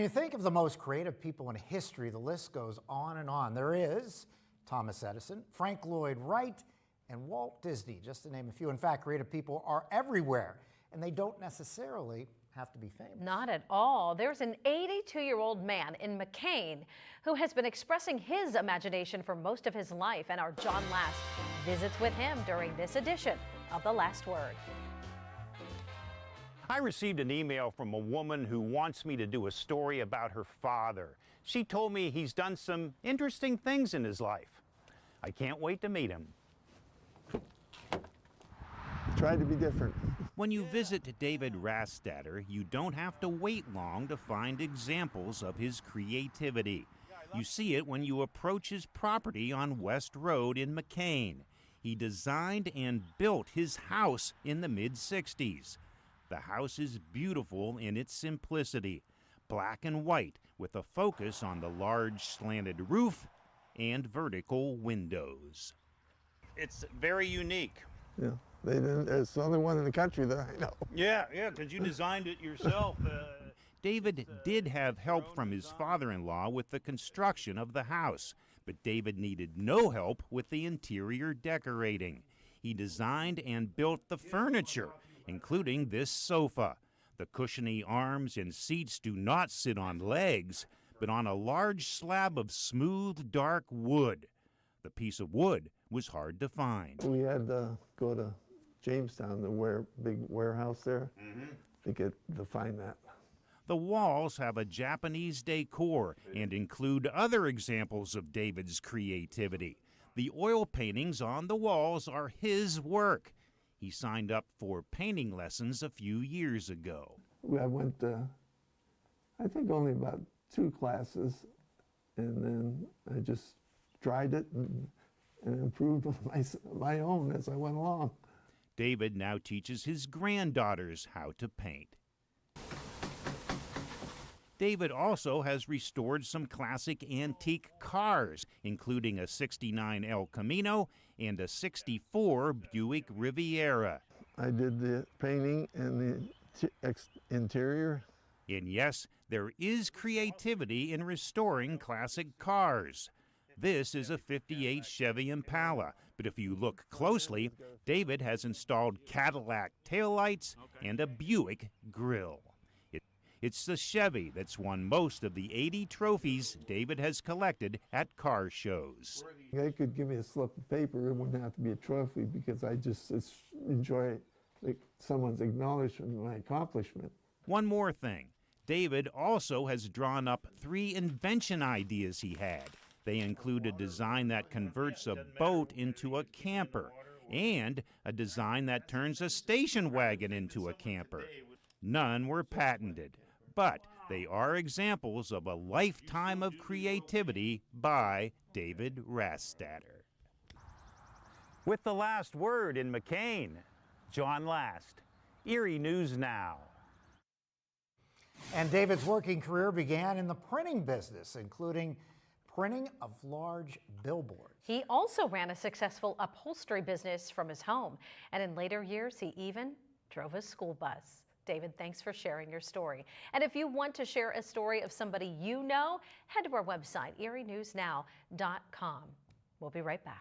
When you think of the most creative people in history, the list goes on and on. There is Thomas Edison, Frank Lloyd Wright, and Walt Disney, just to name a few. In fact, creative people are everywhere, and they don't necessarily have to be famous. Not at all. There's an 82-year-old man in McKean who has been expressing his imagination for most of his life, and our John Last visits with him during this edition of The Last Word. I received an email from a woman who wants me to do a story about her father. She told me he's done some interesting things in his life. I can't wait to meet him. Try to be different. When you visit David Rastatter, you don't have to wait long to find examples of his creativity. You see it when you approach his property on West Road in McKean. He designed and built his house in the mid-60s. The house is beautiful in its simplicity, black and white with a focus on the large slanted roof and vertical windows. It's very unique. Yeah, they didn't. It's the only one in the country that I know. Yeah, because you designed it yourself. David did have help from his father-in-law with the construction of the house, but David needed no help with the interior decorating. He designed and built the furniture, including this sofa. The cushiony arms and seats do not sit on legs, but on a large slab of smooth, dark wood. The piece of wood was hard to find. We had to go to Jamestown, the big warehouse there, to find that. The walls have a Japanese decor and include other examples of David's creativity. The oil paintings on the walls are his work. He signed up for painting lessons a few years ago. I went to, I think, only about 2 classes, and then I just tried it and improved my own as I went along. David now teaches his granddaughters how to paint. David also has restored some classic antique cars, including a '69 El Camino and a '64 Buick Riviera. I did the painting and the interior. And yes, there is creativity in restoring classic cars. This is a '58 Chevy Impala, but if you look closely, David has installed Cadillac taillights and a Buick grille. It's the Chevy that's won most of the 80 trophies David has collected at car shows. They could give me a slip of paper. It wouldn't have to be a trophy because I just enjoy someone's acknowledgement of my accomplishment. One more thing. David also has drawn up 3 invention ideas he had. They include a design that converts a boat into a camper and a design that turns a station wagon into a camper. None were patented, but they are examples of a lifetime of creativity by David Rastatter. With The Last Word in McKean, John Last, Erie News Now. And David's working career began in the printing business, including printing of large billboards. He also ran a successful upholstery business from his home, and in later years, he even drove a school bus. David, thanks for sharing your story. And if you want to share a story of somebody you know, head to our website, erienewsnow.com. We'll be right back.